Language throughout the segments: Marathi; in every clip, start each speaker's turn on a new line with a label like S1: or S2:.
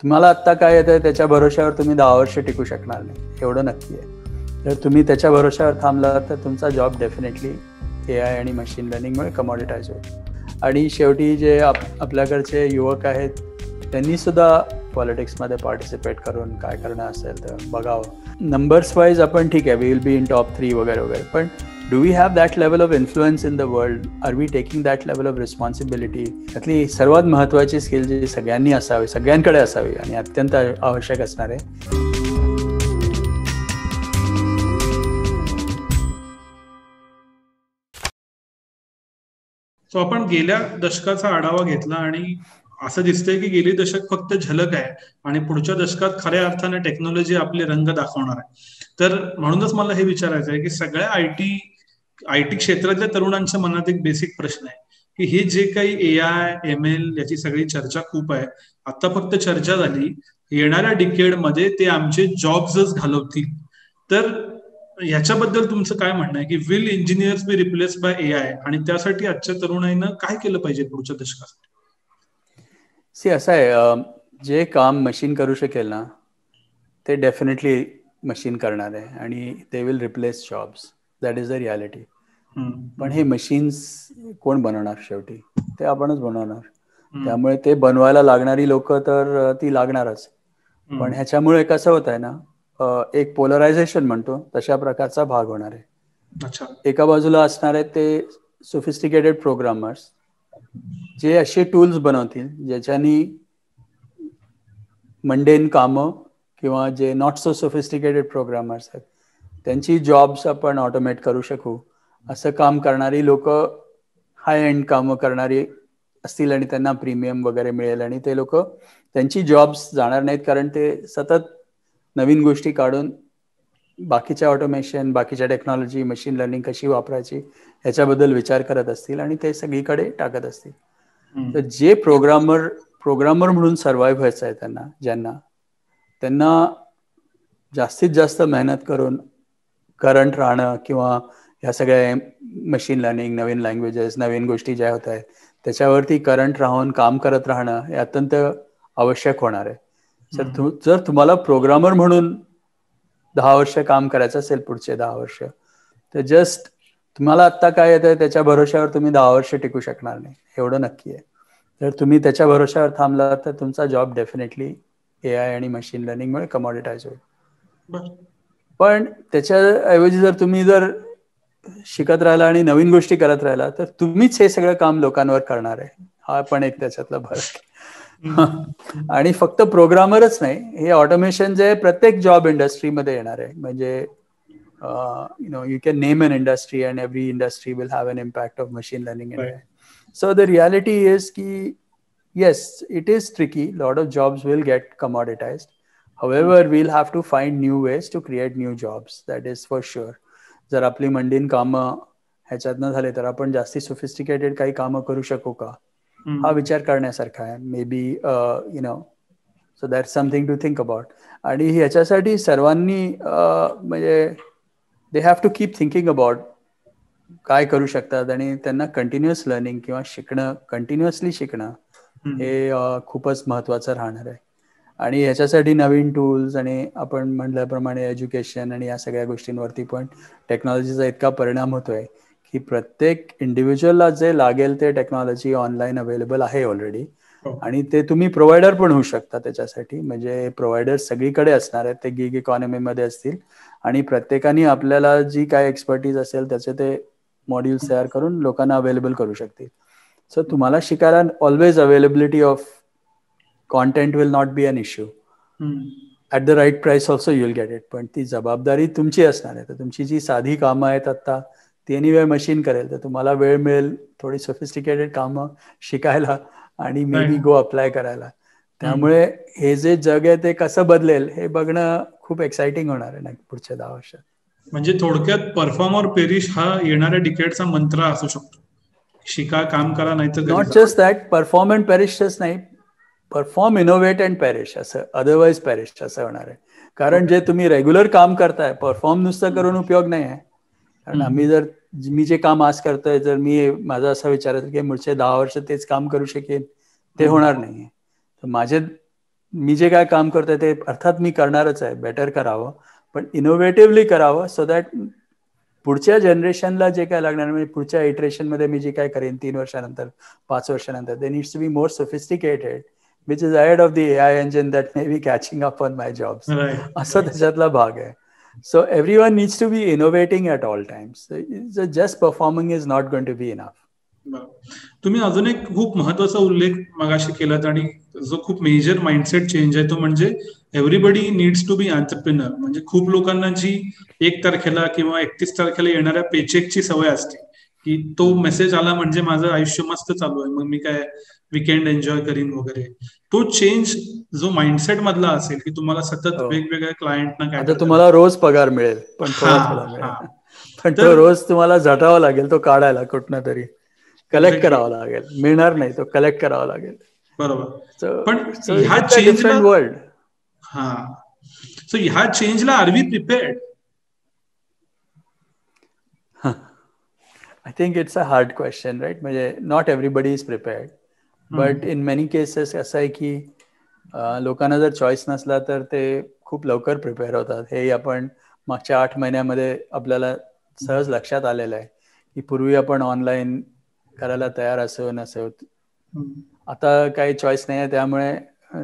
S1: तुम्हाला आत्ता काय येतंय त्याच्या भरोश्यावर तुम्ही 10 वर्ष टिकू शकणार नाही, एवढं नक्की आहे. जर तुम्ही त्याच्या भरोश्यावर थांबला तर तुमचा जॉब डेफिनेटली AI आणि मशीन लर्निंगमुळे कमॉडिटाईज होईल. आणि शेवटी जे आपल्याकडचे युवक आहेत त्यांनी सुद्धा पॉलिटिक्समध्ये पार्टिसिपेट करून काय करणं असेल तर बघावं. नंबर्स वाईज आपण ठीक आहे, we will be in top 3 वगैरे वगैरे, पण do we have that level of influence in the world? Are we taking that level of responsibility? त्यातली सर्वात महत्त्वाची स्किल जी सगळ्यांनी असावी, सगळ्यांकडे असावी आणि अत्यंत आवश्यक असणार आहे.
S2: सो आपण गेल्या दशकाचा आढावा घेतला आणि असं दिसतंय की गेली दशक फक्त झलक आहे आणि पुढच्या दशकात खऱ्या अर्थाने टेक्नॉलॉजी आपले रंग दाखवणार आहे. तर म्हणूनच मला हे विचारायचं आहे की सगळ्या आयटी क्षेत्रातल्या तरुणांच्या मनात एक बेसिक प्रश्न आहे की हे जे काही AI ML याची सगळी चर्चा खूप आहे, आता फक्त चर्चा झाली, येणाऱ्या डिकेडमध्ये ते आमचे जॉब्सच घालवतील. तर याच्याबद्दल तुमचं काय म्हणणं आहे की will engineers be replace by AI आणि त्यासाठी आजच्या तरुणाईनं काय केलं पाहिजे पुढच्या दशकात?
S1: असं आहे, जे काम मशीन करू शकेल ना ते डेफिनेटली मशीन करणार आहे आणि they will replace jobs. That is the reality. पण हे मशीन्स कोण बनवणार? शेवटी ते आपणच बनवणार. त्यामुळे ते बनवायला लागणारी लोक तर ती लागणारच. पण ह्याच्यामुळे कसं होत आहे ना, एक पोलरायझेशन म्हणतो तशा प्रकारचा भाग होणार आहे. एका बाजूला असणार आहे ते सोफिस्टिकेटेड प्रोग्रामर्स जे असे टूल्स बनवतील ज्याच्यानी मंडेन कामं किंवा जे नॉट सो सोफिस्टिकेटेड प्रोग्रामर्स आहेत त्यांची जॉब्स आपण ऑटोमेट करू शकू असं काम करणारी लोक हाय एंड कामं करणारी असतील आणि त्यांना प्रीमियम वगैरे मिळेल आणि ते लोक त्यांची जॉब्स जाणार नाहीत, कारण ते सतत नवीन गोष्टी काढून बाकीच्या ऑटोमेशन, बाकीच्या टेक्नॉलॉजी, मशीन लर्निंग कशी वापरायची ह्याच्याबद्दल विचार करत असतील आणि ते सगळीकडे टाकत असतील. तर जे प्रोग्रामर म्हणून सर्व्हाइव्ह व्हायचं आहे त्यांना जास्तीत जास्त मेहनत करून करंट राहणं किंवा ह्या सगळ्या मशीन लर्निंग, नवीन लँग्वेजेस, नवीन गोष्टी ज्या होत आहेत त्याच्यावरती करंट राहून काम करत राहणं हे अत्यंत आवश्यक होणार आहे. जर तुम्हाला प्रोग्रामर म्हणून 10 वर्ष काम करायचं असेल पुढचे 10 वर्ष, तर जस्ट तुम्हाला आत्ता काय येतंय त्याच्या भरोश्यावर तुम्ही 10 वर्ष टिकू शकणार नाही, एवढं नक्की आहे. जर तुम्ही त्याच्या भरोश्यावर थांबला तर तुमचा जॉब डेफिनेटली AI आणि मशीन लर्निंगमुळे कमॉडिटाईज होईल. पण त्याच्याऐवजी जर शिकत राहिला आणि नवीन गोष्टी करत राहिला तर तुम्हीच हे सगळं काम लोकांवर करणार आहे. हा पण एक त्याच्यातला फरक. आणि फक्त प्रोग्रामरच नाही, हे ऑटोमेशन जे प्रत्येक जॉब इंडस्ट्रीमध्ये येणार आहे. म्हणजे you can name an industry and every industry will have an impact of machine learning and AI. So the reality is ki yes, it is tricky. A lot of jobs will get commoditized. However, we'll have to find new ways to create new jobs. That is for sure. जर आपली मंडीन कामं ह्याच्यातनं झाले तर आपण जास्ती सोफिस्टिकेटेड काही कामं करू शकू का, हा विचार करण्यासारखा आहे. Maybe so that's something to think about. आणि ह्याच्यासाठी सर्वांनी म्हणजे they have to keep thinking about काय करू शकतात आणि त्यांना कंटिन्युअस लर्निंग किंवा कंटिन्युअसली शिकणं हे खूपच महत्त्वाचं राहणार आहे. आणि ह्याच्यासाठी नवीन टूल्स आणि आपण म्हटल्याप्रमाणे एज्युकेशन आणि या सगळ्या गोष्टींवरती पण टेक्नॉलॉजीचा इतका परिणाम होतोय की प्रत्येक इंडिव्हिज्युअलला जे लागेल ते टेक्नॉलॉजी ऑनलाईन अवेलेबल आहे ऑलरेडी. आणि ते तुम्ही प्रोव्हायडर पण होऊ शकता त्याच्यासाठी. म्हणजे प्रोव्हायडर्स सगळीकडे असणार आहेत, ते गिग इकॉनॉमीमध्ये असतील आणि प्रत्येकाने आपल्याला जी काय एक्सपर्टीज असेल त्याचे ते मॉड्यूल्स तयार करून लोकांना अवेलेबल करू शकतील. सो तुम्हाला शिकायला always availability of content will not be an issue. At the right price also you will get it. पण ती जबाबदारी तुमची असणार आहे. तर तुमची जी साधी कामं आहेत आता ती एनिवे मशीन करेल, तर तुम्हाला वेळ मिळेल थोडी सोफिस्टिकेटेड कामं शिकायला आणि मे बी गो अप्लाय करायला. त्यामुळे हे जे जग आहे ते कसं बदलेल हे बघणं खूप एक्साइटिंग होणार आहे ना पुढच्या 10 वर्षात.
S2: म्हणजे थोडक्यात परफॉर्म और पेरिश हा येणाऱ्या डिकेडचा मंत्र असू शकतो. शिका, काम करा, नाही तर
S1: not just that perform and पेरिशच नाही, परफॉर्म, इनोव्हेट अँड पॅरिश असं, अदरवाईज पॅरिश असं होणार आहे. कारण जे तुम्ही रेग्युलर काम करताय, परफॉर्म नुसतं करून उपयोग नाही आहे. कारण मी जे काम आज करतोय, जर माझा असा विचार आहे की पुढचे 10 वर्ष तेच काम करू शकेन, ते होणार नाहीये. तर माझे मी जे काय काम करतोय ते अर्थात मी करणारच आहे, बेटर करावं, पण इनोव्हेटिव्हली करावं, सो दॅट पुढच्या जनरेशनला जे काय लागणार, म्हणजे पुढच्या इटरेशनमध्ये मी जे काय करेन 3 वर्षानंतर 5 वर्षानंतर, they needs to be more sophisticated which is ahead of the AI engine that may be catching up on my jobs. असं त्याच्यातला भाग आहे. So everyone needs to be innovating at all times. So just performing is not going to be enough.
S2: तुम्ही अजून एक खूप महत्वाचा उल्लेख मगाशी केलात आणि जो खूप मेजर माइंडसेट चेंज आहे तो म्हणजे everybody needs to be entrepreneur. म्हणजे खूप लोकांना जी 1 तारखेला किंवा 31 तारखेला येणाऱ्या पेचेकची सवय असते की तो मेसेज आला म्हणजे माझं आयुष्य मस्त चालू आहे, मग मी काय वीकेंड एन्जॉय करीन वगैरे. तो चेंज जो माइंडसेट मधला असेल की तुम्हाला सतत वेगवेगळ्या क्लायंटना काय
S1: आता तुम्हाला रोज पगार मिळेल, पण थोडा थोडा
S2: हा
S1: मिळेल, पण तो रोज तुम्हाला झटावा लागेल, तो काढायला कुठनं तरी कलेक्ट करावा लागेल, मिळणार नाही, तो कलेक्ट करावा लागेल.
S2: बरोबर. पण
S1: So
S2: ह्या
S1: it's a
S2: चेंजला
S1: different world.
S2: हा सो ह्या चेंजला are we prepared?
S1: I think it's a hard question, right? म्हणजे not everybody is prepared, but in many cases असं आहे की लोकांना जर चॉईस नसला तर ते खूप लवकर प्रिपेअर होतात. हे आपण मागच्या 8 महिन्यामध्ये आपल्याला सहज लक्षात आलेलं आहे की पूर्वी आपण ऑनलाईन करायला तयार असो नसो, आता काही चॉईस नाही आहे, त्यामुळे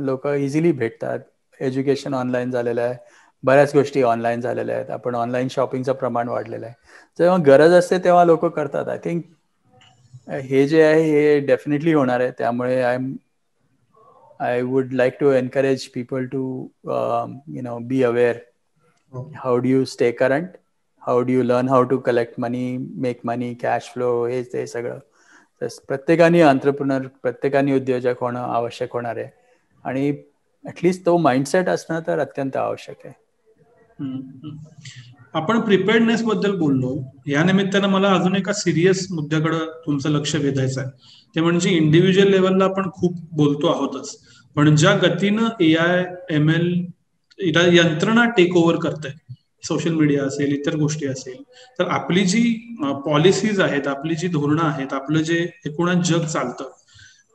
S1: लोक इझिली भेटतात. एज्युकेशन ऑनलाईन झालेलं आहे, बऱ्याच गोष्टी ऑनलाईन झालेल्या आहेत, आपण ऑनलाईन शॉपिंगचं प्रमाण वाढलेलं आहे. जेव्हा गरज असते तेव्हा लोक करतात. आय थिंक हे जे आहे हे डेफिनेटली होणार आहे. त्यामुळे I would like to encourage people to be aware. How do you stay current? How do you learn how to collect money, make money, cash flow? हे ते सगळं प्रत्येकाने एंटरप्रेन्योर, प्रत्येकाने उद्योजक होणं आवश्यक होणार आहे आणि ऍटलीस्ट तो माइंडसेट असणं तर अत्यंत आवश्यक आहे.
S2: आपण प्रिपेअर्डनेस बद्दल बोललो, या निमित्तानं मला अजून एका सिरियस मुद्द्याकडे तुमचं लक्ष वेधायचं आहे. ते म्हणजे इंडिव्हिज्युअल लेवलला आपण खूप बोलतो आहोतच, पण ज्या गतीनं AI ML यंत्रणा टेक ओव्हर करते, सोशल मीडिया असेल, इतर गोष्टी असेल, तर आपली जी पॉलिसीज आहेत, आपली जी धोरणं आहेत, आपलं जे एकूणच जग चालतं,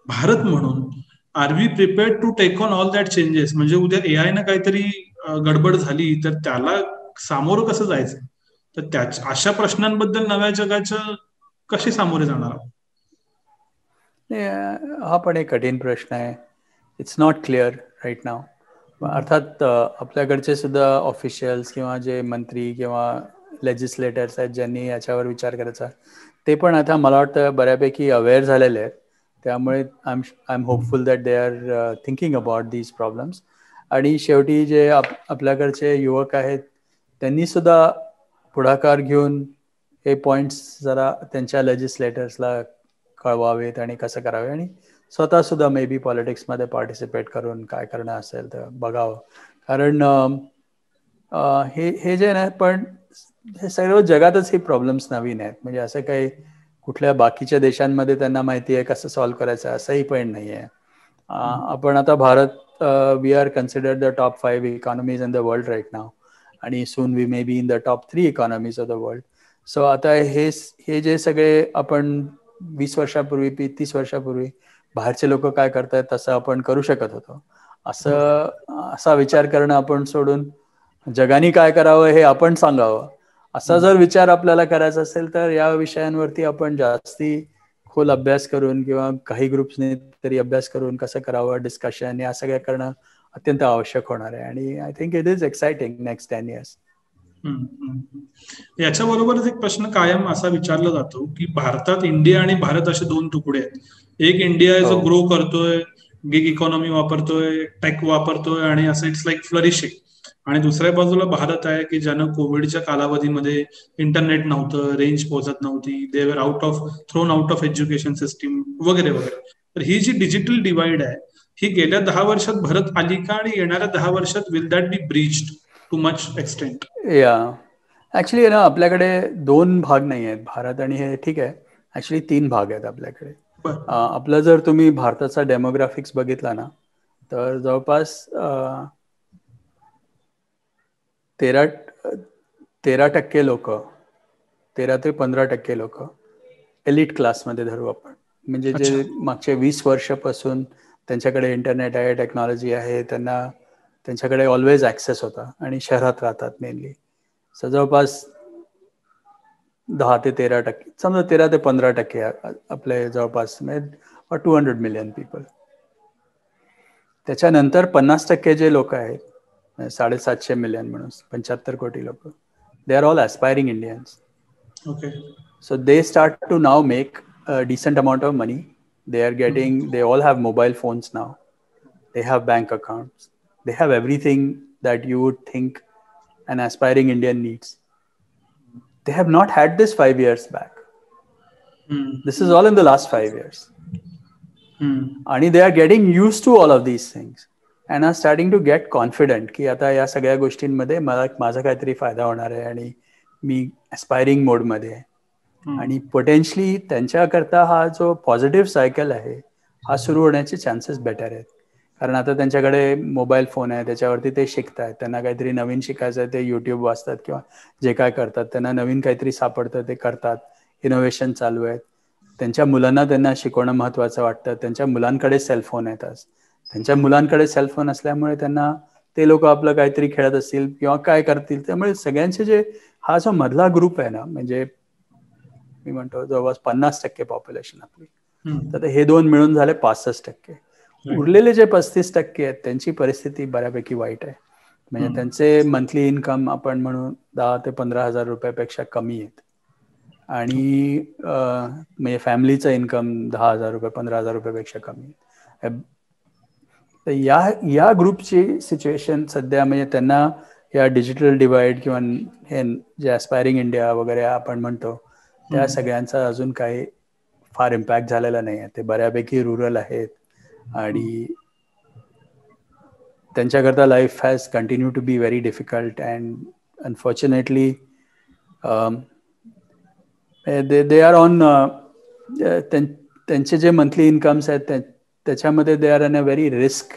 S2: भारत म्हणून are we prepared to take on all that changes? म्हणजे उद्या AI न काहीतरी गडबड झाली तर त्याला सामोरं कसं जायचं, तर अशा प्रश्नांबद्दल नव्या जगाच्या कसे सामोरे जाणार आहोत?
S1: हा पण एक कठीण प्रश्न आहे. इट्स नॉट क्लिअर राईट नाव. अर्थात आपल्याकडचे सुद्धा ऑफिशियल्स किंवा जे मंत्री किंवा लेजिस्लेटर्स आहेत ज्यांनी याच्यावर विचार करायचा, ते पण आता मला वाटतं बऱ्यापैकी अवेअर झालेले आहेत. त्यामुळे I am hopeful that they are thinking about these problems. आणि शेवटी जे आपल्याकडचे युवक आहेत त्यांनी सुद्धा पुढाकार घेऊन हे पॉईंट्स जरा त्यांच्या लेजिस्लेटर्सला कळवावेत आणि कसं करावे, आणि स्वतः सुद्धा मे बी पॉलिटिक्समध्ये पार्टिसिपेट करून काय करणं असेल तर बघावं. कारण हे जे नाही, पण हे सर्व जगातच हे प्रॉब्लेम्स नवीन आहेत. म्हणजे असं काही कुठल्या बाकीच्या देशांमध्ये त्यांना माहिती आहे कसं सॉल्व्ह करायचं असंही पण नाही आहे. आपण आता Bharat, we are considered the top 5 economies in the world right now, आणि soon we may be in the top 3 economies of the world. So आता हे जे सगळे आपण 20 वर्षापूर्वी 30 वर्षापूर्वी बाहेरचे लोक काय करतायत तसं आपण करू शकत होतो, असा विचार करणं आपण सोडून जगाने काय करावं हे आपण सांगावं, असा जर विचार आपल्याला करायचा असेल तर या विषयांवरती आपण जास्ती खोल अभ्यास करून किंवा काही ग्रुप्सने तरी अभ्यास करून कसं करावं, डिस्कशन या सगळं करणं अत्यंत आवश्यक होणार आहे. आणि I think it is exciting next 10 years.
S2: याच्याबरोबरच एक प्रश्न कायम असा विचारला जातो की भारतात इंडिया आणि भारत असे 2 तुकडे आहेत. एक इंडिया आहे जो ग्रो करतोय, गिग इकॉनॉमी वापरतोय, टेक वापरतोय आणि असं इट्स लाईक फ्लरिशिंग, आणि दुसऱ्या बाजूला भारत आहे की ज्यानं कोविडच्या कालावधीमध्ये इंटरनेट नव्हतं, रेंज पोहोचत नव्हती, दे वर thrown out of education system वगैरे वगैरे. तर ही जी डिजिटल डिवाइड आहे ही गेल्या 10 वर्षात भरत आली का, आणि येणाऱ्या 10 वर्षात will that be breached to much extent?
S1: या ऍक्च्युली ना आपल्याकडे 2 भाग नाही आहेत, भारत आणि हे ठीक आहे, ऍक्च्युली 3 भाग आहेत आपल्याकडे. आपलं जर तुम्ही भारताचा डेमोग्राफिक्स बघितला ना तर जवळपास 13% लोक, 13 ते 15% लोक एलिट क्लासमध्ये धरू आपण. म्हणजे जे मागच्या 20 वर्षापासून त्यांच्याकडे इंटरनेट आहे, टेक्नॉलॉजी आहे, त्यांच्याकडे ऑलवेज ॲक्सेस होता आणि शहरात राहतात मेनली. सो जवळपास 10 ते 13%, समजा 13 ते 15% आपले जवळपास 200 मिलियन पीपल. त्याच्यानंतर 50% जे लोक आहेत, 750 मिलियन म्हणून 75 कोटी लोक, they are all aspiring Indians.
S2: Okay.
S1: So they start to now make a decent amount of money. They all have mobile phones now. They have bank accounts. They have everything that you would think an aspiring Indian needs. They have not had this 5 years back. This is all in the last 5 years. And they are getting used to all of these things and are starting to get confident की आता या सगळ्या गोष्टींमध्ये माझा काहीतरी फायदा होणार आहे आणि मी ॲस्पायरिंग मोडमध्ये आहे. आणि पोटेन्शियली त्यांच्याकरता हा जो पॉझिटिव्ह सायकल आहे हा सुरू होण्याचे चान्सेस बेटर आहेत. कारण आता त्यांच्याकडे मोबाईल फोन आहे, त्याच्यावरती ते शिकतात. त्यांना काहीतरी नवीन शिकायचं आहे, ते यूट्यूब वाचतात किंवा जे काय करतात, त्यांना नवीन काहीतरी सापडतं ते करतात. इनोव्हेशन चालू आहेत. त्यांच्या मुलांना त्यांना शिकवणं महत्त्वाचं वाटतं. त्यांच्या मुलांकडे सेलफोन आहेत आज. त्यांच्या मुलांकडे सेलफोन असल्यामुळे त्यांना ते लोक आपलं काहीतरी खेळत असतील किंवा काय करतील. त्यामुळे सगळ्यांचे जे हा जो मधला ग्रुप आहे ना, म्हणजे मी म्हणतो जवळपास 50% पॉप्युलेशन आपली, तर हे दोन मिळून झाले 65%. उरलेले जे 35% आहेत त्यांची परिस्थिती बऱ्यापैकी वाईट आहे. म्हणजे त्यांचे मंथली इन्कम आपण म्हणून 10 ते 15 हजार रुपयापेक्षा कमी आहेत आणि म्हणजे फॅमिलीचं इन्कम 10 हजार रुपये 15 हजार रुपयापेक्षा कमी आहे. तर या ग्रुपची सिच्युएशन सध्या म्हणजे त्यांना या डिजिटल डिवाइड किंवा हे जे ॲस्पायरिंग इंडिया वगैरे आपण म्हणतो त्या सगळ्यांचा अजून काही फार इम्पॅक्ट झालेला नाही आहे. ते बऱ्यापैकी रुरल आहेत आणि त्यांच्याकरता life has continue to be very difficult and unfortunately they are on त्यांचे जे मंथली इन्कम्स आहेत त्याच्यामध्ये they are in a very risk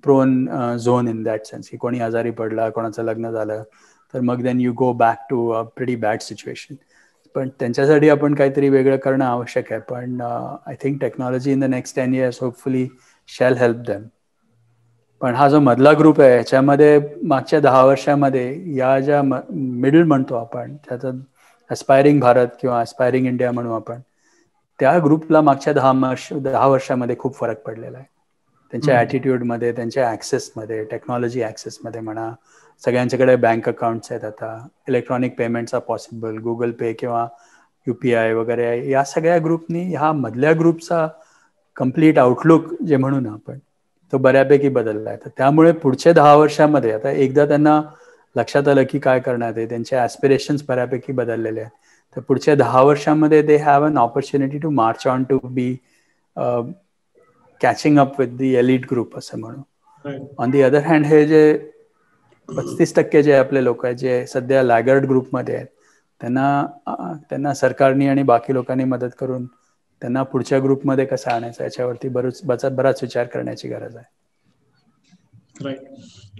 S1: prone zone in that sense की कोणी आजारी पडला, कोणाचं लग्न झालं तर मग then you go back to a pretty bad situation. पण त्यांच्यासाठी आपण काहीतरी वेगळं करणं आवश्यक आहे. पण I think technology in the next 10 years hopefully shall help them. पण हा जो मधला ग्रुप आहे ह्याच्यामध्ये मागच्या 10 वर्षामध्ये या ज्या मिडल म्हणतो आपण, त्याचं ॲस्पायरिंग भारत किंवा ॲस्पायरिंग इंडिया म्हणू आपण, त्या ग्रुपला मागच्या 10 वर्षामध्ये खूप फरक पडलेला आहे. त्यांच्या ॲटिट्यूडमध्ये, त्यांच्या ॲक्सेसमध्ये, टेक्नॉलॉजी ॲक्सेसमध्ये म्हणा. सगळ्यांच्याकडे बँक अकाउंट्स आहेत आता, electronic payments are possible, Google pay किंवा UPI वगैरे. या सगळ्या ग्रुपनी ह्या मधल्या ग्रुपचा कम्प्लीट आउटलुक जे म्हणू ना आपण तो बऱ्यापैकी बदलला आहे. तर त्यामुळे पुढच्या 10 वर्षामध्ये आता एकदा त्यांना लक्षात आलं की काय करण्यात आहे, त्यांचे ॲस्पिरेशन्स बऱ्यापैकी बदललेले आहेत. तर पुढच्या 10 वर्षामध्ये they have an opportunity to march on to be catching up with the elite group असं म्हणू. ऑन दी अदर हँड हे जे 35% जे आपले लोक आहेत जे सध्या लॅगर्ड ग्रुपमध्ये आहेत त्यांना सरकारने आणि बाकी लोकांनी मदत करून त्यांना पुढच्या ग्रुपमध्ये कसं आणायचं याच्यावरती बराच विचार करण्याची गरज आहे.
S2: राईट.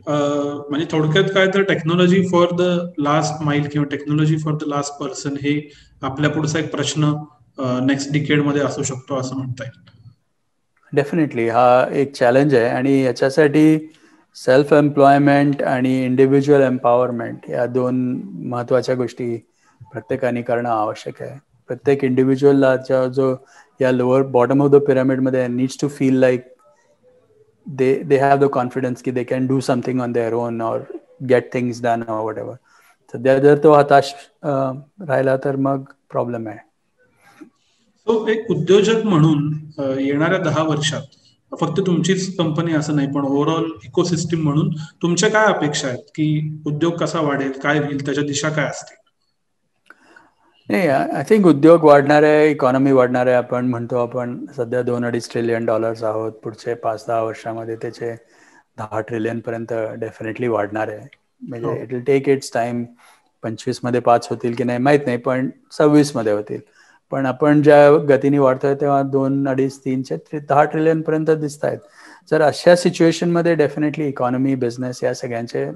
S2: म्हणजे थोडक्यात काय तर टेक्नॉलॉजी फॉर द लास्ट माइल किंवा technology for the last person हे आपल्या पुढचा एक प्रश्न नेक्स्ट डिकेडमध्ये असू शकतो असं म्हणता येईल.
S1: डेफिनेटली हा एक चॅलेंज आहे आणि याच्यासाठी सेल्फ एम्प्लॉयमेंट आणि इंडिव्हिज्युअल एम्पॉवरमेंट या 2 महत्त्वाच्या गोष्टी प्रत्येकाने करणं आवश्यक आहे. प्रत्येक इंडिव्हिज्युअलला जो या लोअर बॉटम ऑफ द पिरामिडमध्ये needs to feel like they have the confidence की they can do something on their own or get things done or whatever. सध्या जर तो हताश राहिला तर मग प्रॉब्लेम आहे.
S2: सो एक उद्योजक म्हणून येणाऱ्या 10 वर्षात फक्त तुमचीच कंपनी असं नाही पण ओव्हरऑल इकोसिस्टीम म्हणून तुमच्या काय अपेक्षा आहेत की उद्योग कसा वाढेल, काय होईल, त्याच्या दिशा काय असतील?
S1: नाही, आय थिंक उद्योग वाढणार आहे, इकॉनॉमी वाढणार आहे. आपण म्हणतो आपण सध्या $2-2.5 ट्रिलियन आहोत. पुढचे 5-10 वर्षामध्ये त्याचे 10 ट्रिलियन पर्यंत डेफिनेटली वाढणार आहे. म्हणजे it will take its time. 25 मध्ये 5 होतील की नाही माहीत नाही, पण 26 मध्ये होतील. पण आपण ज्या गतीने वाढतोय तेव्हा 2-2.5-3 10 ट्रिलियन पर्यंत दिसत आहेत. जर अशा सिच्युएशनमध्ये डेफिनेटली इकॉनॉमी, बिझनेस या सगळ्यांचे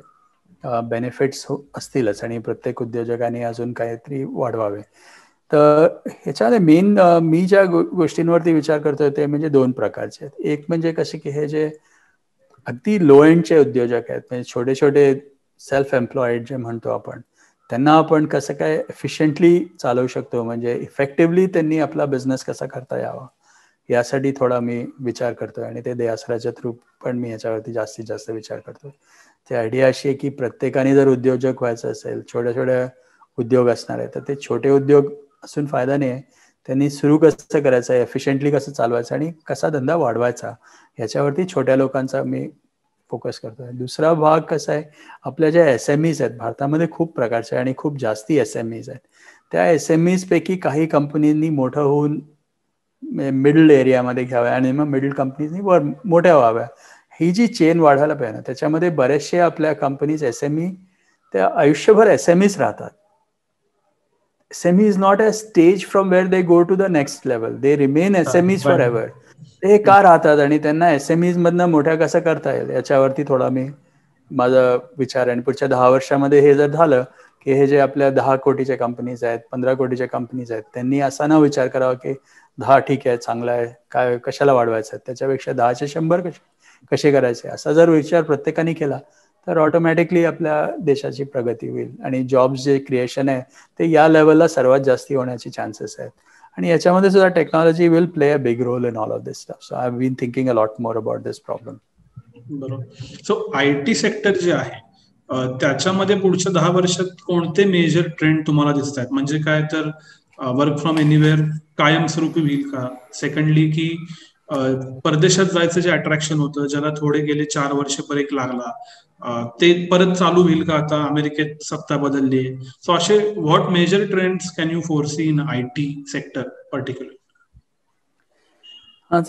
S1: बेनिफिट्स असतीलच आणि प्रत्येक उद्योजकांनी अजून काहीतरी वाढवावे. तर ह्याच्यामध्ये मेन मी ज्या गोष्टींवरती विचार करतोय ते म्हणजे 2 प्रकारचे आहेत. एक म्हणजे कसे की हे जे अगदी लो एंडचे उद्योजक आहेत, म्हणजे छोटे छोटे सेल्फ एम्प्लॉईड जे म्हणतो आपण, त्यांना आपण कसं काय एफिशियंटली चालवू शकतो, म्हणजे इफेक्टिव्हली त्यांनी आपला बिझनेस कसा करता यावा यासाठी थोडा मी विचार करतोय. आणि ते देआसराच्या थ्रू पण मी याच्यावरती जास्तीत जास्त विचार करतोय. ती आयडिया अशी आहे की प्रत्येकाने जर उद्योजक व्हायचं असेल, छोट्या छोट्या उद्योग असणार आहे, तर ते छोटे उद्योग असून फायदा नाही आहे. त्यांनी सुरू कसं करायचं, एफिशियंटली कसं चालवायचं आणि कसा धंदा वाढवायचा याच्यावरती छोट्या लोकांचा मी फोकस करतोय. दुसरा भाग कसा आहे, आपल्या ज्या SMEs आहेत, भारतामध्ये खूप प्रकारचे आणि खूप जास्ती SMEs आहेत. त्या SMEs पैकी काही कंपनींनी मोठं होऊन मिडल एरियामध्ये घ्याव्या आणि मग मिडल कंपनीजनी वर मोठ्या व्हाव्या. ही जी चेन वाढायला पाहिजे ना, त्याच्यामध्ये बरेचसे आपल्या कंपनीज SME त्या आयुष्यभर SMEs राहतात. SME is not a stage from where they go to the next level. They remain SMEs forever. ते का राहतात आणि त्यांना SMEs मधनं मोठ्या कसं करता येईल याच्यावरती थोडा मी माझा विचार आहे. आणि पुढच्या 10 वर्षामध्ये हे जर झालं की हे जे आपल्या 10 कोटीच्या कंपनीज आहेत, 15 कोटीच्या कंपनीज आहेत, त्यांनी असा न विचार करावा की 10 ठीक आहे, चांगला आहे, काय कशाला वाढवायचं, त्याच्यापेक्षा 10चे 100 कसे करायचे, असा जर विचार प्रत्येकाने केला तर ऑटोमॅटिकली आपल्या देशाची प्रगती होईल आणि जॉब्स जे क्रिएशन आहे ते या लेवलला सर्वात जास्ती होण्याची चान्सेस आहेत. आणि याच्यामध्ये सुद्धा technology will play a big role in all of this stuff. So I have been thinking a lot more about this problem.
S2: बरोबर. सो IT सेक्टर जे आहे त्याच्यामध्ये पुढच्या 10 वर्षात कोणते मेजर ट्रेंड तुम्हाला दिसत आहेत? म्हणजे काय तर वर्क फ्रॉम एनिवेअर कायमस्वरूपी होईल का? सेकंडली की परदेशात जायचं जे अट्रॅक्शन होतं, ज्याला थोडे गेले 4 वर्ष ब्रेक लागला, ते परत चालू होईल का आता अमेरिकेत सत्ता बदलली? सो असे what major trends can you foresee in IT sector particular?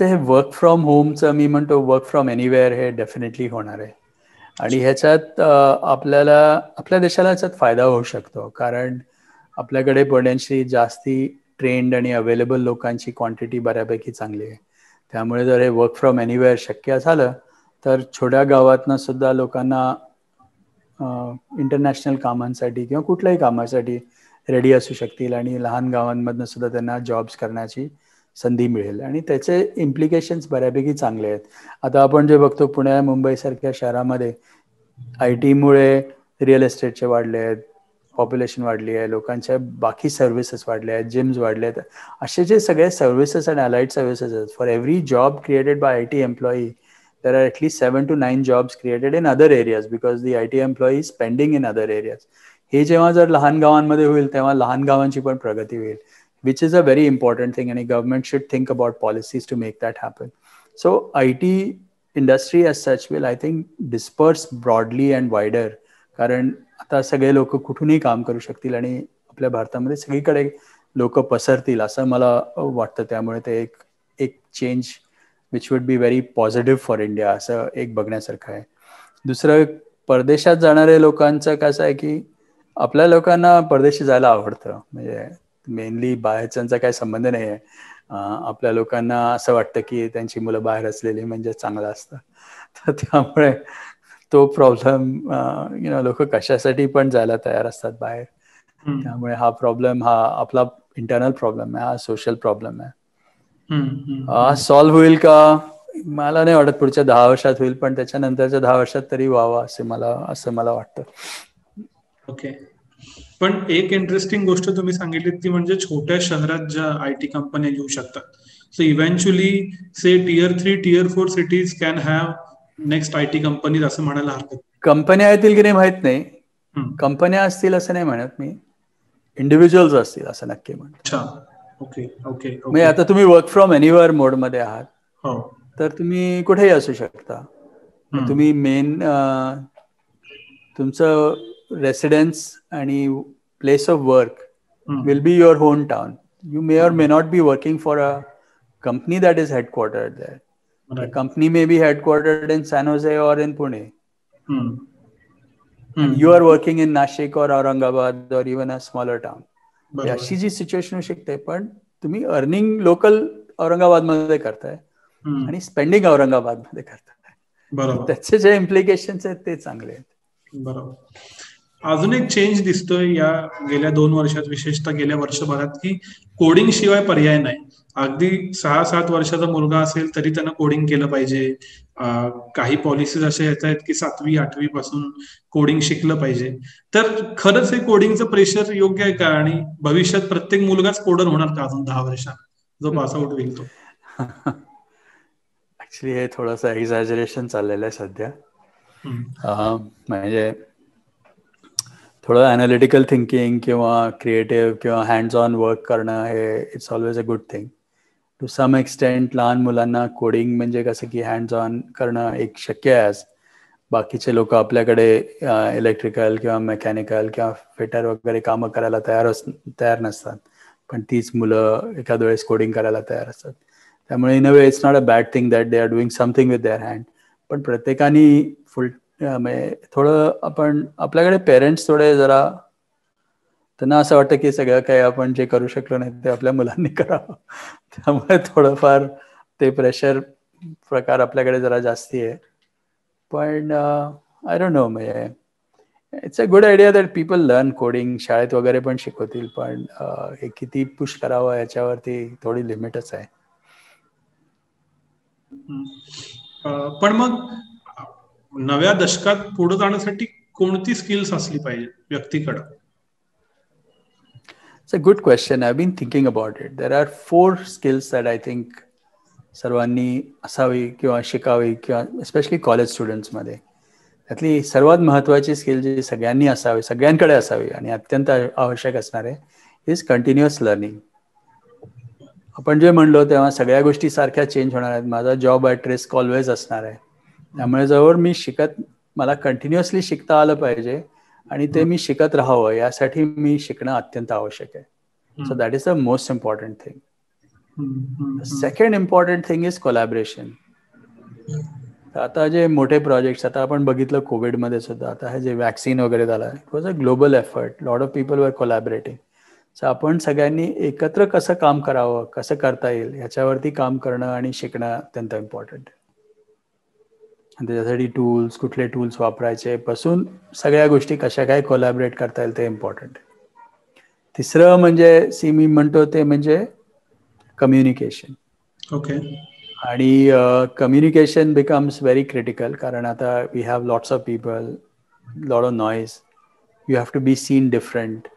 S1: हे वर्क फ्रॉम होमचं मी म्हणतो वर्क फ्रॉम एनिवेअर हे डेफिनेटली होणार आहे. आणि ह्याच्यात आपल्याला आपल्या देशाला याच्यात फायदा होऊ शकतो, कारण आपल्याकडे पोटेन्शियली जास्ती ट्रेंड आणि अवेलेबल लोकांची क्वांटिटी बऱ्यापैकी चांगली आहे. त्यामुळे जर हे वर्क फ्रॉम एनिवेअर शक्य झालं तर छोट्या गावातनं सुद्धा लोकांना इंटरनॅशनल कामांसाठी किंवा कुठल्याही कामासाठी रेडी असू शकतील आणि लहान गावांमधनं सुद्धा त्यांना जॉब्स करण्याची संधी मिळेल आणि त्याचे इम्प्लिकेशन्स बऱ्यापैकी चांगले आहेत. आता आपण जे बघतो पुणे मुंबईसारख्या शहरामध्ये IT मुळे रिअल एस्टेटचे वाढले आहेत, पॉप्युलेशन वाढली आहे, लोकांच्या बाकी सर्व्हिसेस वाढल्या आहेत, जिम्स वाढले आहेत. असे जे सगळे सर्व्हिसेस आणि अलाइड सर्व्हिसेस आहेत, for every job created by IT employee there are at least 7 to 9 jobs created in other areas because the IT employee is spending in other areas. हे जेव्हा जर लहान गावांमध्ये होईल तेव्हा लहान गावांची पण प्रगती होईल, which is a very important thing, and government should think about policies to make that happen. So IT industry as such will, I think, disperse broadly and wider, कारण आता सगळे लोक कुठूनही काम करू शकतील आणि आपल्या भारतामध्ये सगळीकडे लोक पसरतील असं मला वाटतं. त्यामुळे ते एक change which would be very positive for India असं एक बघण्यासारखं आहे. दुसरं, परदेशात जाणाऱ्या लोकांचं कसं आहे की आपल्या लोकांना परदेशी जायला आवडतं, म्हणजे मेनली बाहेरच्यांचा काही संबंध नाही आहे. आपल्या लोकांना असं वाटतं की त्यांची मुलं बाहेर असलेली म्हणजे चांगलं असतं. तर त्यामुळे तो प्रॉब्लेम लोक कशासाठी पण जायला तयार असतात बाहेर. त्यामुळे हा प्रॉब्लेम हा आपला इंटरनल प्रॉब्लेम आहे, हा सोशल प्रॉब्लेम आहे. सॉल्व्ह होईल का मला नाही वाटत पुढच्या 10 वर्षात होईल, पण त्याच्यानंतरच्या 10 वर्षात तरी व्हावा असं मला वाटतं.
S2: ओके. पण एक इंटरेस्टिंग गोष्ट तुम्ही सांगितली ती म्हणजे छोट्या शहरात ज्या IT कंपन्या येऊ शकतात. So eventually say Tier 3, Tier 4 cities can have next IT companies असं म्हणायला हरकत.
S1: कंपन्या येतील की नाही माहित नाही, कंपन्या असतील असं नाही म्हणत मी, इंडिव्हिज्युअल्स असतील असं नक्की म्हणतो.
S2: अच्छा, ओके ओके
S1: म्हणजे
S2: ओके.
S1: आता तुम्ही वर्क फ्रॉम एनिवेअर मोडमध्ये आहात
S2: हो.
S1: तर तुम्ही कुठेही असू शकता. तुम्ही मेन तुमचं रेसिडेन्स आणि place of work will be your hometown. You may or may not be working for a company that is headquartered there. The
S2: Right.
S1: company may be headquartered in San Jose or in Pune. And you are working in Nashik or Aurangabad or even a smaller town. अशी जी सिच्युएशन होऊ शकते, पण तुम्ही अर्निंग लोकल औरंगाबाद मध्ये करताय आणि स्पेंडिंग औरंगाबाद मध्ये करताय. त्याचे जे इम्प्लिकेशन्स आहेत ते चांगले आहेत.
S2: बरोबर. अजून एक चेंज दिसतोय या गेल्या 2 वर्षात, विशेषतः गेल्या वर्षभरात, की कोडिंग शिवाय पर्याय नाही. अगदी 6-7 वर्षाचा मुलगा असेल तरी त्यानं कोडिंग केलं पाहिजे. काही पॉलिसीज अशा येत आहेत की 7वी-8वी पासून कोडिंग शिकलं पाहिजे. तर खरंच हे कोडिंगचं प्रेशर योग्य आहे का, आणि भविष्यात प्रत्येक मुलगाच कोडर होणार का अजून 10 वर्षात जो पासआउट होईल तो?
S1: ऍक्च्युली हे थोडंसं एक्झॅजरेशन चाललेलं आहे सध्या. म्हणजे थोडं अनालिटिकल थिंकिंग किंवा क्रिएटिव्ह किंवा हँड्स ऑन वर्क करणं हे it's always a good thing. To some extent लहान मुलांना कोडिंग म्हणजे कसं की हँड्स ऑन करणं एक शक्य आहे आज. बाकीचे लोक आपल्याकडे इलेक्ट्रिकल किंवा मेकॅनिकल किंवा फिटर वगैरे कामं करायला तयार नसतात, पण तीच मुलं एखाद्या वेळेस कोडिंग करायला तयार असतात. त्यामुळे in a way it's not a bad thing that they are doing something with their hand. पण प्रत्येकाने म्हणजे थोडं आपण आपल्याकडे पेरेंट्स थोडे जरा त्यांना असं वाटतं की सगळं काही आपण जे करू शकलो नाही ते आपल्या मुलांनी करावं. त्यामुळे थोडंफार ते प्रेशर प्रकार आपल्याकडे जरा जास्ती आहे. पण आय डोंट नो, म्हणजे it's a good idea that people learn coding. शाळेत वगैरे पण शिकवतील, पण हे किती पुश करावं याच्यावरती थोडी लिमिटच आहे.
S2: पण मग नव्या दशकात पुढे जाण्यासाठी कोणती स्किल्स असली पाहिजे व्यक्तीकडे?
S1: It's a good question. I've been thinking about it. There are 4 skills that I think सर्वांनी असावी किंवा शिकावी, किंवा स्पेशली कॉलेज स्टुडंट्समध्ये. त्यातली सर्वात महत्त्वाची स्किल जी सगळ्यांनी असावी, सगळ्यांकडे असावी आणि अत्यंत आवश्यक असणार आहे, इज कंटिन्युअस लर्निंग. आपण जे म्हणलो तेव्हा सगळ्या गोष्टी सारख्या चेंज होणार आहेत. माझा जॉब ॲट रिस्क ऑलवेज असणार आहे. त्यामुळे जवळ मी मला कंटिन्युअसली शिकता आलं पाहिजे आणि ते मी शिकत राहावं, यासाठी मी शिकणं अत्यंत आवश्यक आहे. So that is the most important thing. Second important thing is collaboration. आता जे मोठे प्रोजेक्ट्स आता आपण बघितलं कोविडमध्ये सुद्धा, आता हे जे वॅक्सिन वगैरे झालं, it was a global effort. Lot of people were collaborating. So आपण सगळ्यांनी एकत्र कसं काम करावं, कसं करता येईल ह्याच्यावरती काम करणं आणि शिकणं अत्यंत इम्पॉर्टंट आहे. आणि त्याच्यासाठी टूल्स, कुठले टूल्स वापरायचे पासून सगळ्या गोष्टी कशा काय कोलॅबरेट करता येईल ते इम्पॉर्टंट आहे. तिसरं म्हणजे मी म्हणतो ते म्हणजे कम्युनिकेशन.
S2: ओके.
S1: आणि कम्युनिकेशन बिकम्स व्हेरी क्रिटिकल, कारण आता we have lots of people, lot of noise. You have to be seen different,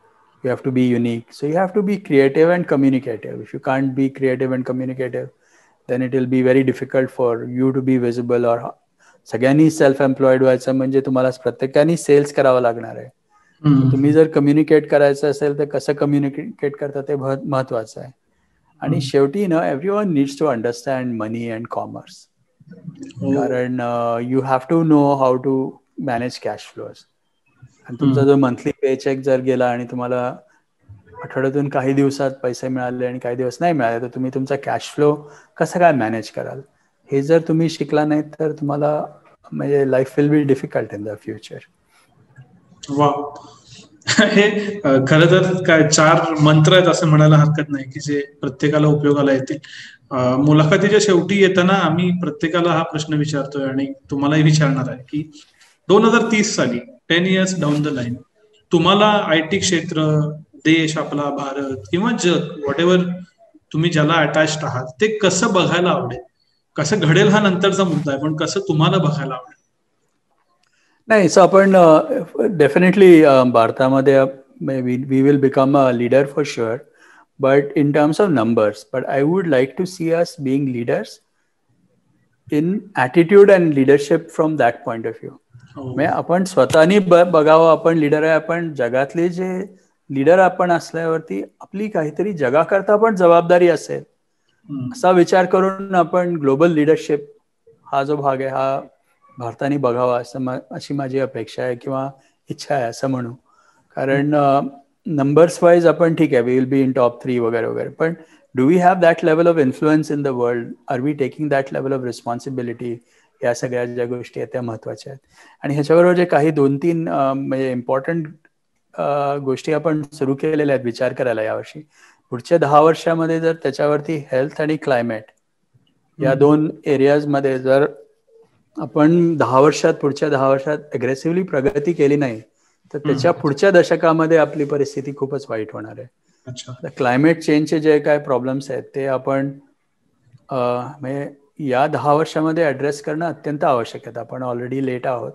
S1: you have to be unique, so you have to be creative and communicative. If you can't be creative and communicative, then it will be very difficult for you to be visible. Or सगळ्यांनी सेल्फ एम्प्लॉइड व्हायचं म्हणजे तुम्हाला प्रत्येकाने सेल्स करावं लागणार आहे. तुम्ही जर कम्युनिकेट करायचं असेल तर कसं कम्युनिकेट करता ते महत्वाचं आहे. आणि शेवटी everyone needs to understand money and commerce, कारण you have to know how to manage cash flows. आणि तुमचा जो मंथली पे चेक जर गेला आणि तुम्हाला आठवड्यातून काही दिवसात पैसे मिळाले आणि काही दिवस नाही मिळाले, तर तुम्ही तुमचा कॅश फ्लो कसं काय मॅनेज कराल, हे जर तुम्ही शिकला नाही तर तुम्हाला म्हणजे life will be difficult in the future.
S2: वा, हे खरं तर काय 4 मंत्र आहेत असं म्हणायला हरकत नाही की जे प्रत्येकाला उपयोगाला येतील. मुलाखतीच्या शेवटी येताना आम्ही प्रत्येकाला हा प्रश्न विचारतोय आणि तुम्हालाही विचारणार आहे की 2030 साली 10 इयर्स डाऊन द लाईन तुम्हाला आयटी क्षेत्र, देश आपला, भारत किंवा जग, व्हॉट एव्हर तुम्ही ज्याला अटॅच्ड आहात, ते कसं बघायला आवडेल? कसं घडेल हा नंतरचा मुद्दा आहे, पण कसं तुम्हाला बघायला आवडेल?
S1: नाही, सो आपण डेफिनेटली भारतामध्ये we will become a leader for sure, but in terms of numbers. But I would like to see us being leaders in attitude and leadership from that point of view. म्हणजे आपण स्वतःनी बघावं आपण लीडर आहे, आपण जगातले जे लीडर आपण असल्यावरती आपली काहीतरी जगाकरता पण जबाबदारी असेल असा विचार करून आपण ग्लोबल लिडरशिप हा जो भाग आहे हा भारताने बघावा, अशी माझी अपेक्षा आहे किंवा इच्छा आहे असं म्हणू. कारण नंबर्स वाईज आपण ठीक आहे, we will be in top 3 वगैरे वगैरे, पण do we have that level of influence in the world? Are we taking that level of responsibility? या सगळ्या ज्या गोष्टी आहेत त्या महत्त्वाच्या आहेत. आणि ह्याच्याबरोबर जे काही 2-3 म्हणजे इम्पॉर्टंट गोष्टी आपण सुरू केलेल्या आहेत विचार करायला यावर्षी, पुढच्या 10 वर्षामध्ये जर त्याच्यावरती हेल्थ आणि क्लायमेट या 2 एरियाजमध्ये जर आपण पुढच्या 10 वर्षात अग्रेसिव्हली प्रगती केली नाही, तर त्याच्या पुढच्या दशकामध्ये आपली परिस्थिती खूपच वाईट होणार आहे.
S2: अच्छा.
S1: क्लायमेट चेंजचे जे काय प्रॉब्लेम्स आहेत ते आपण म्हणजे या 10 वर्षामध्ये ॲड्रेस करणं अत्यंत आवश्यक आहे. आपण ऑलरेडी लेट आहोत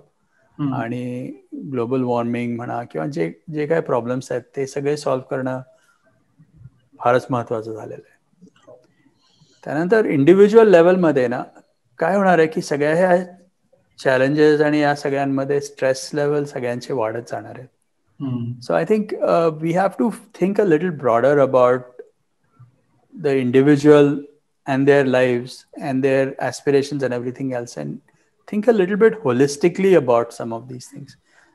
S1: आणि ग्लोबल वॉर्मिंग म्हणा किंवा जे जे काय प्रॉब्लेम्स आहेत ते सगळे सॉल्व्ह करणं फारच महत्त्वाचं झालेलं आहे. त्यानंतर इंडिव्हिज्युअल लेवलमध्ये ना काय होणार आहे की सगळ्या ह्या चॅलेंजेस आणि या सगळ्यांमध्ये स्ट्रेस लेवल सगळ्यांचे वाढत जाणार आहेत. So I think we have to think a little broader about the individual and their lives and their aspirations and everything else, and think a little bit holistically about some of these things.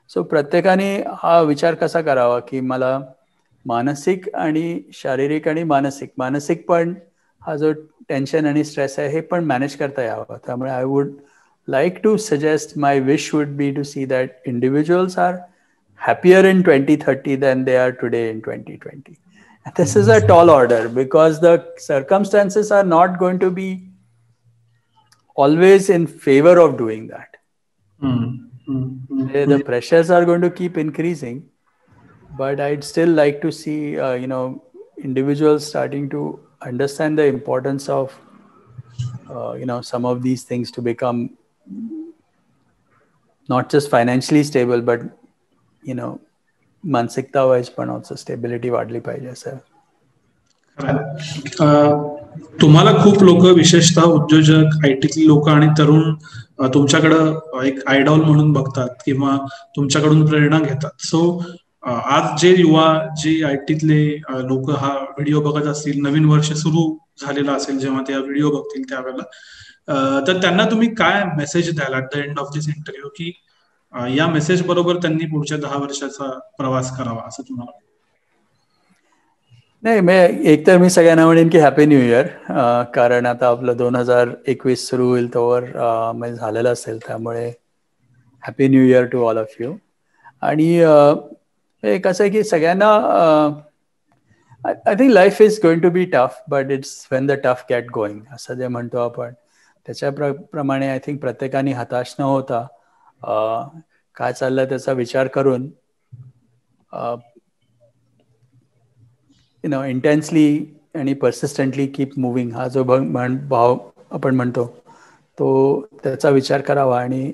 S1: So प्रत्येकाने हा विचार कसा करावा की मला मानसिक आणि शारीरिक आणि मानसिक पण हा जो टेन्शन आणि स्ट्रेस आहे हे पण मॅनेज करता यावं. त्यामुळे I would like to suggest, my wish would be to see that individuals are happier in 2030 than they are today in 2020. And this is a tall order because the circumstances are not going to be always in favor of doing that. The pressures are going to keep increasing, but I'd still like to see individuals starting to understand the importance of some of these things to become not just financially stable but मानसिकता वाईज पण ऑल्सो स्टेबिलिटी वाढली पाहिजे असं.
S2: तुम्हाला खूप लोक, विशेषतः उद्योजक, आयटीतली लोक आणि तरुण तुमच्याकडं एक आयडॉल म्हणून बघतात किंवा तुमच्याकडून प्रेरणा घेतात. सो आज जे युवा, जे आयटीतले लोक हा व्हिडिओ बघत असतील, नवीन वर्ष सुरू झालेलं असेल जेव्हा ते व्हिडिओ बघतील त्यावेळेला, तर त्यांना तुम्ही काय मेसेज द्याल at the end of this interview की या मेसेज बरोबर त्यांनी पुढच्या 10 वर्षाचा प्रवास करावा असं तुम्हाला?
S1: नाही, एक तर मी सगळ्यांना म्हणेन की हॅपी न्यू इयर, कारण आता आपलं 2021 सुरू होईल तोवर म्हणजे झालेलं असेल, त्यामुळे happy new year to all of you. आणि एक असं आहे की सगळ्यांना I think life is going to be tough but it's when the tough get going असं जे म्हणतो आपण, त्याच्याप्रमाणे आय थिंक प्रत्येकाने हताश न होता काय चाललं त्याचा विचार करून इंटेन्सली आणि पर्सिस्टंटली कीप मुव्हिंग हा जो भाव आपण म्हणतो तो त्याचा विचार करावा. आणि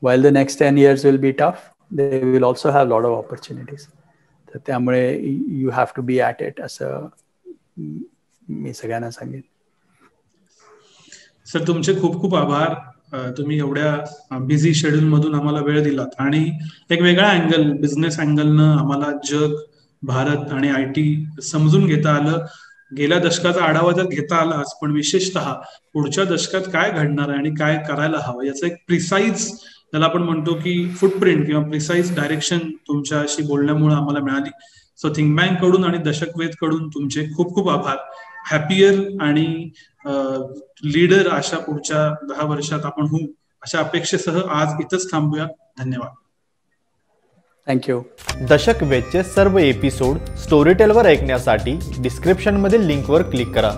S1: while the next 10 years will be tough, they will also have lot of opportunities. तर त्यामुळे you have to be at it असं मी सगळ्यांना सांगेन.
S2: सर, तुमचे खूप खूप आभार. तुम्ही एवढ्या बिझी शेड्यूल मधून आम्हाला वेळ दिलात आणि एक वेगळा अँगल, बिझनेस अँगलनं आम्हाला जग, भारत आणि आयटी समजून घेता आलं. गेल्या दशकाचा आढावा जर घेता आलाच, पण विशेषतः पुढच्या दशकात काय घडणार आहे आणि काय करायला हवं याचं एक प्रिसाईज, त्याला आपण म्हणतो की फुटप्रिंट किंवा प्रिसाईज डायरेक्शन तुमच्याशी बोलण्यामुळे आम्हाला मिळाली. सो थिंक बँक कडून आणि दशकवेध कडून तुमचे खूप खूप आभार. हॅपियर आणि लीडर अशा पुढच्या 10 वर्षात आपण होऊ अशा अपेक्षेसह आज इथंच थांबूया. धन्यवाद.
S1: थँक्यू.
S3: दशक वेधचे सर्व एपिसोड स्टोरीटेलवर ऐकण्यासाठी डिस्क्रिप्शनमधील लिंकवर क्लिक करा.